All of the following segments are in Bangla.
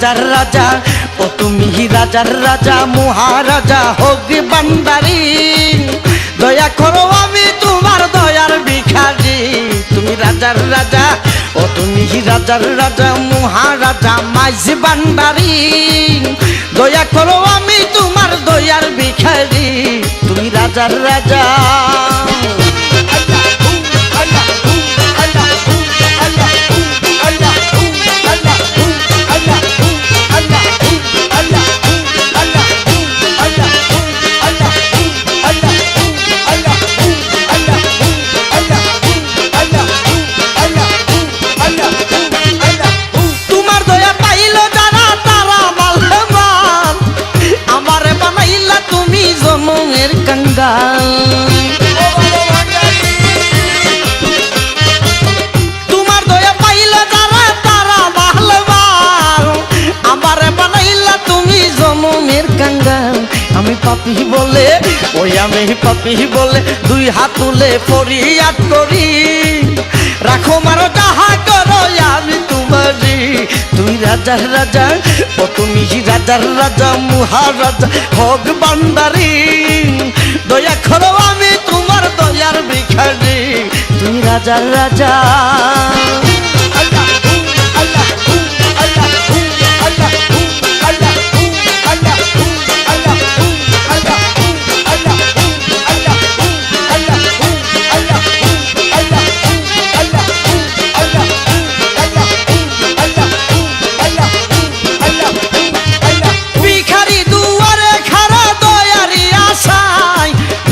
রাজার রাজা, ও তুমি রাজার রাজা, মহারাজা হোক বান্দারি। দয়া করো আমি তোমার দয়ার ভিখারি। তুমি রাজার রাজা, ও তুমি রাজার রাজা, মহারাজা মাঝ বান্দারি। দয়া করো আমি তোমার দয়ার ভিখারি। তুমি রাজার রাজা। তোমার দয়া পাইলে যারা তারা ভালবান, আমারে বানাইলা তুমি জনমের কাঙ্গাল। আমি পাপী বলে, ওই আমি পাপী বলে দুই হাত তুলে ফরিয়াদ করি। রাখো মারো যাহা করো আমি তোমারি। তুমি রাজার রাজা, ও তুমি রাজার রাজা, মহারাজা হোক বান্দারি। দয়া করো আমি তোমার দয়ার ভিখারি। তুমি রাজার রাজা।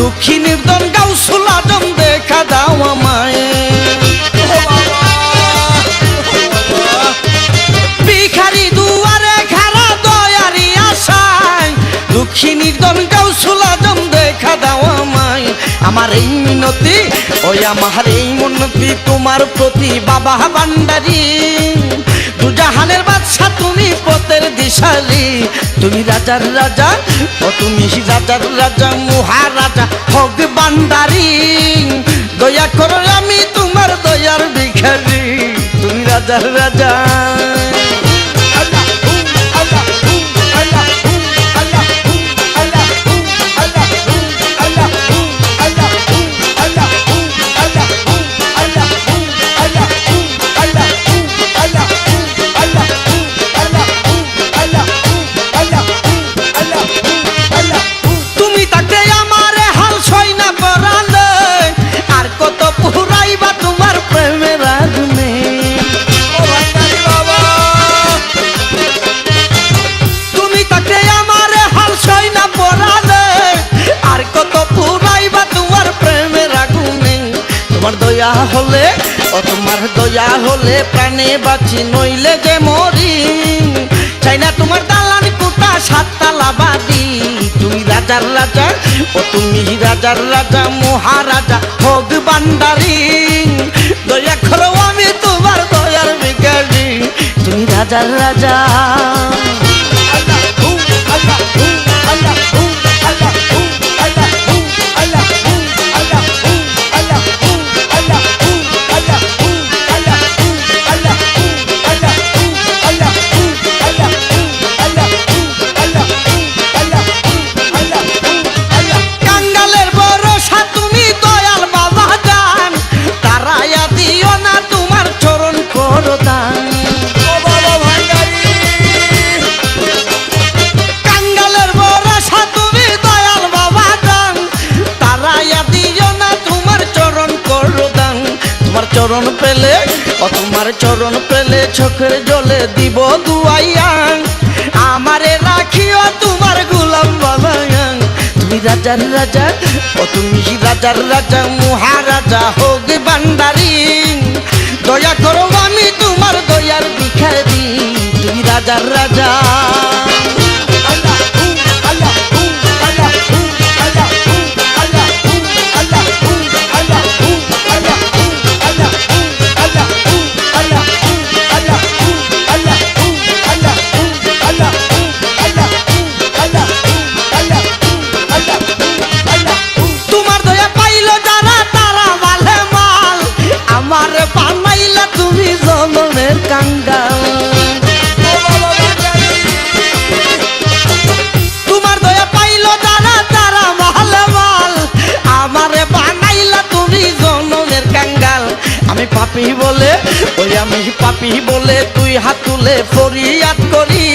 দক্ষিণের দন গাউসুল আজম দেখা দাও আমায়। ভিখারি দুয়ারে খারা দয়ারি আশায়, দক্ষিণের দন গাউসুল আজম দেখা দাও আমায়। আমার এই মিনতি, ওই আমার এই মনতি তোমার প্রতি বাবা ভান্ডারি। দুজাহানের বাদশা তুমি পথের দিশারি। তুমি রাজার রাজা, ও তুমি রাজার রাজা, মহারাজা হোক বান্দারি। দয়া করো আমি তোমার দয়ার ভিখারি। তুমি রাজার রাজা। তোমার দয়া হলে, ও তোমার দয়া হলে প্রাণে বাঁচি, নইলে যে মরি। চাই না তোমার দালান কোটা সাততালা বাড়ি। তুমি রাজার রাজা, ও তুমি রাজার রাজা, মহারাজা হোক বান্দারি। দয়া করো আমি তোমার দয়ার ভিখারি। তুমি রাজার রাজা। চরণ পেলে, ও তোমার চরণ পেলে চোখের জলে দিব দুয়াইয়া। আমারে রাখিও তোমার গোলাম বানাইয়া। তুমি রাজার রাজা, ও তুমি রাজার রাজা, মহারাজা হোক বান্দারি। দয়া করো আমি তোমার দয়ার ভিখারি। তুমি রাজার রাজা। বানাইলা তুমি জনমের কাঙ্গাল। আমি পাপী বলে, ওই আমি পাপী বলে তুই হাত তুলে ফরিয়াদ করি,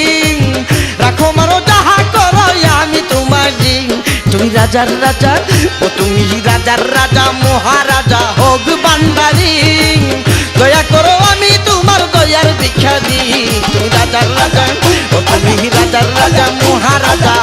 রাখো মারো যাহা করো আমি তোমার ঋণ। তুমি রাজার রাজা, ও তুমি রাজার রাজা, মহারাজা হোক বান্দারি, দয়া করো আমি তোমার দয়ার ভিক্ষা দিই। তুমি রাজার রাজা, ও তুমি রাজার রাজা, মহারাজা